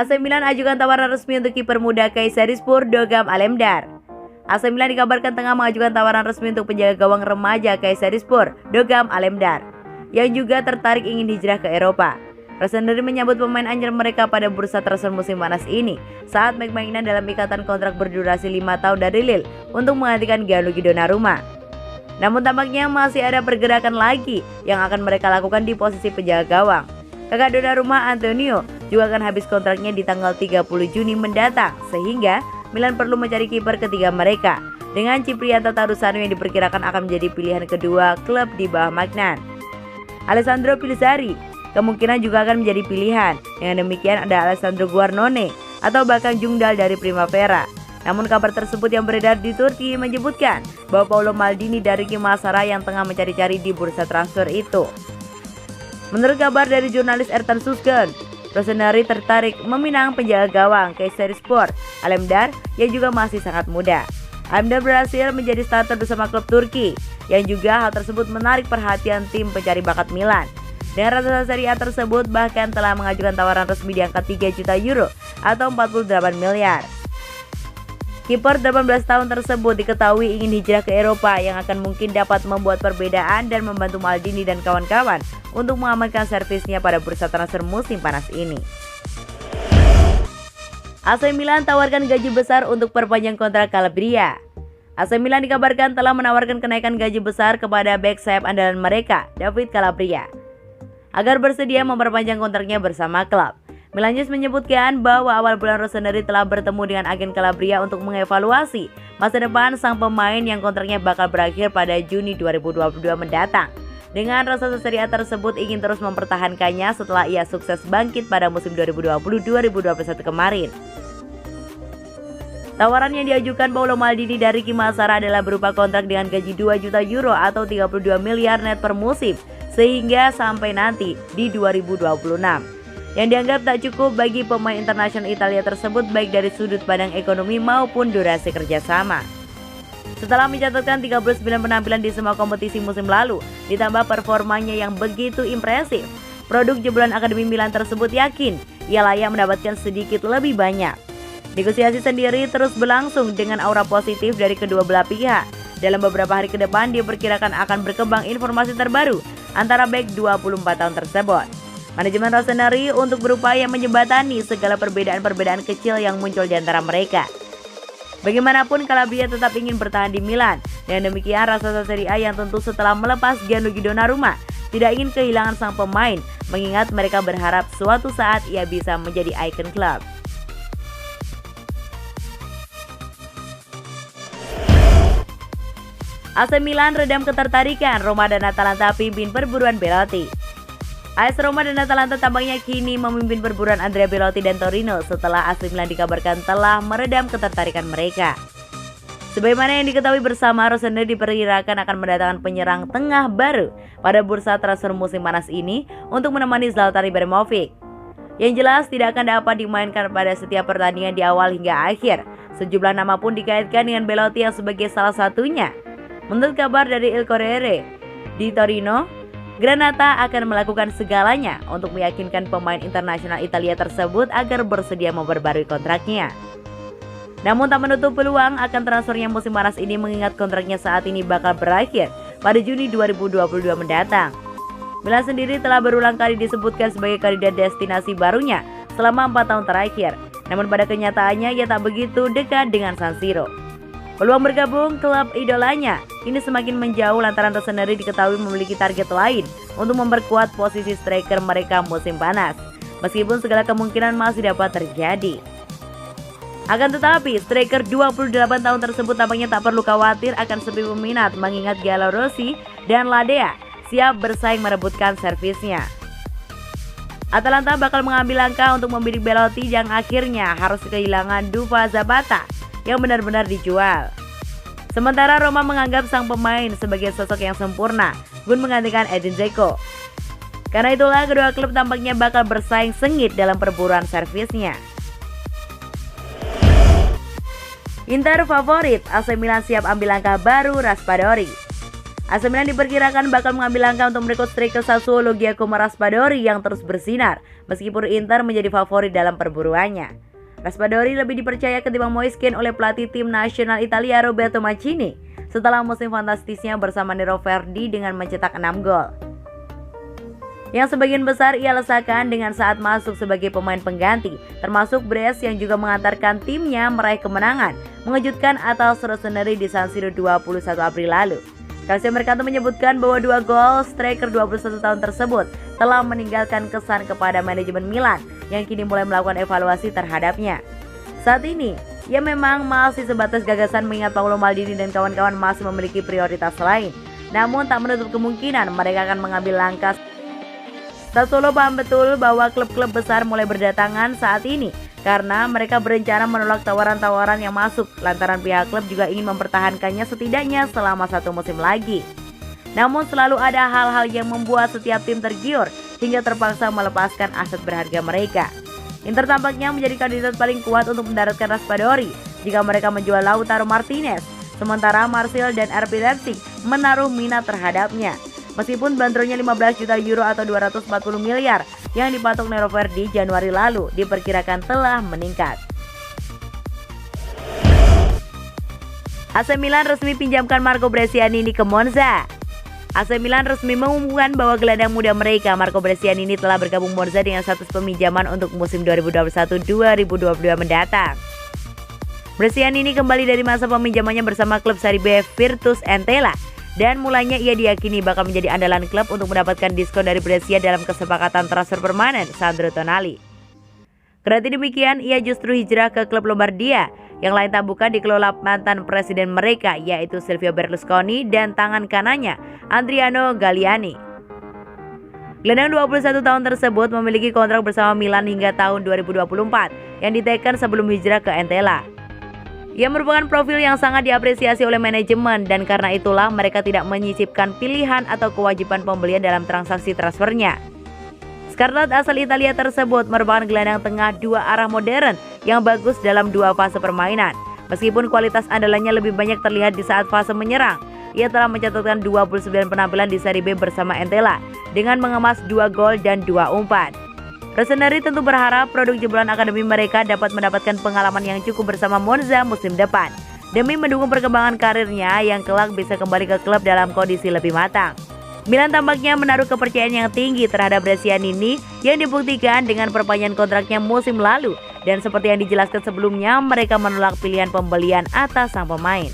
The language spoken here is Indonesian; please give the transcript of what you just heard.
AC Milan ajukan tawaran resmi untuk kiper muda Kayserispor Dogam Alemdar. AC Milan dikabarkan tengah mengajukan tawaran resmi untuk penjaga gawang remaja Kayserispor Dogam Alemdar yang juga tertarik ingin hijrah ke Eropa. Rossoneri menyambut pemain anyar mereka pada bursa transfer musim panas ini saat McMahon dalam ikatan kontrak berdurasi 5 tahun dari Lille untuk menggantikan Gianluigi Donnarumma. Namun tampaknya masih ada pergerakan lagi yang akan mereka lakukan di posisi penjaga gawang. Kakak Donnarumma, Antonio, juga akan habis kontraknya di tanggal 30 Juni mendatang, sehingga Milan perlu mencari kiper ketiga mereka dengan Ciprianto Tarusano yang diperkirakan akan menjadi pilihan kedua klub di bawah Magnan. Alessandro Pizzari kemungkinan juga akan menjadi pilihan. Dengan demikian ada Alessandro Guarnone atau bahkan Jungdal dari Primavera. Namun kabar tersebut yang beredar di Turki menyebutkan bahwa Paolo Maldini dari Kimasara yang tengah mencari-cari di bursa transfer itu. Menurut kabar dari jurnalis Ertan Susgen, Rossoneri tertarik meminang penjaga gawang Kayserispor Alemdar yang juga masih sangat muda. Alemdar berhasil menjadi starter bersama klub Turki yang juga hal tersebut menarik perhatian tim pencari bakat Milan. Dengan rata-rata Serie A tersebut bahkan telah mengajukan tawaran resmi di angka 3 juta euro atau 48 miliar. Kiper 18 tahun tersebut diketahui ingin hijrah ke Eropa yang akan mungkin dapat membuat perbedaan dan membantu Maldini dan kawan-kawan untuk mengamankan servisnya pada bursa transfer musim panas ini. AC Milan tawarkan gaji besar untuk perpanjang kontrak Calabria. AC Milan dikabarkan telah menawarkan kenaikan gaji besar kepada bek sayap andalan mereka, David Calabria, agar bersedia memperpanjang kontraknya bersama klub. Milan News menyebutkan bahwa awal bulan Rossoneri telah bertemu dengan agen Calabria untuk mengevaluasi masa depan sang pemain yang kontraknya bakal berakhir pada Juni 2022 mendatang. Dengan rasa Serie A tersebut ingin terus mempertahankannya setelah ia sukses bangkit pada musim 2020-2021 kemarin. Tawaran yang diajukan Paolo Maldini dari Kimasara adalah berupa kontrak dengan gaji 2 juta euro atau 32 miliar net per musim sehingga sampai nanti di 2026. Yang dianggap tak cukup bagi pemain internasional Italia tersebut baik dari sudut pandang ekonomi maupun durasi kerjasama. Setelah mencatatkan 39 penampilan di semua kompetisi musim lalu, ditambah performanya yang begitu impresif, produk jebolan Akademi Milan tersebut yakin ia layak mendapatkan sedikit lebih banyak. Negosiasi sendiri terus berlangsung dengan aura positif dari kedua belah pihak. Dalam beberapa hari ke depan diperkirakan akan berkembang informasi terbaru antara bek 24 tahun tersebut. Manajemen Rossoneri untuk berupaya menjembatani segala perbedaan-perbedaan kecil yang muncul di antara mereka. Bagaimanapun Calabria tetap ingin bertahan di Milan. Dengan demikian rasa Serie A yang tentu setelah melepas Gianluigi Donnarumma tidak ingin kehilangan sang pemain, mengingat mereka berharap suatu saat ia bisa menjadi ikon klub. AC Milan redam ketertarikan, Roma dan Atalanta pimpin perburuan Belotti. AS Roma dan Atalanta tampaknya kini memimpin perburuan Andrea Belotti dan Torino setelah AC Milan dikabarkan telah meredam ketertarikan mereka. Sebagaimana yang diketahui bersama, Rossoneri diperkirakan akan mendatangkan penyerang tengah baru pada bursa transfer musim panas ini untuk menemani Zlatan Ibrahimovic. Yang jelas tidak akan dapat dimainkan pada setiap pertandingan di awal hingga akhir. Sejumlah nama pun dikaitkan dengan Belotti yang sebagai salah satunya. Menurut kabar dari Il Corriere di Torino, Granata akan melakukan segalanya untuk meyakinkan pemain internasional Italia tersebut agar bersedia memperbarui kontraknya. Namun tak menutup peluang akan transfernya musim panas ini mengingat kontraknya saat ini bakal berakhir pada Juni 2022 mendatang. Milan sendiri telah berulang kali disebutkan sebagai kandidat destinasi barunya selama 4 tahun terakhir. Namun pada kenyataannya ia tak begitu dekat dengan San Siro. Peluang bergabung klub idolanya ini semakin menjauh lantaran Rossoneri diketahui memiliki target lain untuk memperkuat posisi striker mereka musim panas. Meskipun segala kemungkinan masih dapat terjadi. Akan tetapi, striker 28 tahun tersebut tampaknya tak perlu khawatir akan sepi peminat mengingat Gallo Rossi dan Ladea siap bersaing merebutkan servisnya. Atalanta bakal mengambil langkah untuk membidik Belotti yang akhirnya harus kehilangan Dufa Zapata yang benar-benar dijual. Sementara Roma menganggap sang pemain sebagai sosok yang sempurna guna menggantikan Edin Dzeko. Karena itulah kedua klub tampaknya bakal bersaing sengit dalam perburuan servisnya. Inter favorit, AC Milan siap ambil langkah baru Raspadori. AC Milan diperkirakan bakal mengambil langkah untuk merekrut striker Sassuolo Giacomo Raspadori yang terus bersinar, meskipun Inter menjadi favorit dalam perburuannya. Raspadori lebih dipercaya ketimbang Moiskin oleh pelatih tim nasional Italia Roberto Mancini setelah musim fantastisnya bersama Nero Verdi dengan mencetak 6 gol. Yang sebagian besar ia lesakan dengan saat masuk sebagai pemain pengganti, termasuk Brescia yang juga mengantarkan timnya meraih kemenangan mengejutkan atas Rossoneri di San Siro 21 April lalu. Calcio Mercato menyebutkan bahwa 2 gol striker 21 tahun tersebut telah meninggalkan kesan kepada manajemen Milan yang kini mulai melakukan evaluasi terhadapnya. Saat ini, ia memang masih sebatas gagasan mengingat Paolo Maldini dan kawan-kawan masih memiliki prioritas lain. Namun tak menutup kemungkinan mereka akan mengambil langkah. Sassuolo paham betul bahwa klub-klub besar mulai berdatangan saat ini karena mereka berencana menolak tawaran-tawaran yang masuk lantaran pihak klub juga ingin mempertahankannya setidaknya selama 1 musim lagi. Namun selalu ada hal-hal yang membuat setiap tim tergiur hingga terpaksa melepaskan aset berharga mereka. Inter tampaknya menjadi kandidat paling kuat untuk mendaratkan Raspadori jika mereka menjual Lautaro Martinez, sementara Marseille dan RB Leipzig menaruh minat terhadapnya. Meskipun bandrolnya 15 juta euro atau 240 miliar yang dipatok Nero Verdi Januari lalu diperkirakan telah meningkat. AC Milan resmi pinjamkan Marco Brescianini ke Monza. AC Milan resmi mengumumkan bahwa gelandang muda mereka Marco Brescianini telah bergabung Monza dengan status peminjaman untuk musim 2021-2022 mendatang. Brescianini kembali dari masa peminjamannya bersama klub Serie B Virtus Entella. Dan mulanya ia diyakini bakal menjadi andalan klub untuk mendapatkan diskon dari Brescia dalam kesepakatan transfer permanen Sandro Tonali. Kendati demikian, ia justru hijrah ke klub Lombardia yang lain tak bukan dikelola mantan presiden mereka yaitu Silvio Berlusconi dan tangan kanannya Adriano Galliani. Gelandang 21 tahun tersebut memiliki kontrak bersama Milan hingga tahun 2024 yang diteken sebelum hijrah ke Entella. Ia merupakan profil yang sangat diapresiasi oleh manajemen dan karena itulah mereka tidak menyisipkan pilihan atau kewajiban pembelian dalam transaksi transfernya. Scarlett asal Italia tersebut merupakan gelandang tengah 2 arah modern yang bagus dalam 2 fase permainan. Meskipun kualitas andalannya lebih banyak terlihat di saat fase menyerang, ia telah mencatatkan 29 penampilan di Serie B bersama Entella dengan mengemas 2 gol dan 2 umpan. Rossoneri tentu berharap produk jebolan akademi mereka dapat mendapatkan pengalaman yang cukup bersama Monza musim depan demi mendukung perkembangan karirnya yang kelak bisa kembali ke klub dalam kondisi lebih matang. Milan tampaknya menaruh kepercayaan yang tinggi terhadap Brescianini yang dibuktikan dengan perpanjangan kontraknya musim lalu dan seperti yang dijelaskan sebelumnya mereka menolak pilihan pembelian atas sang pemain.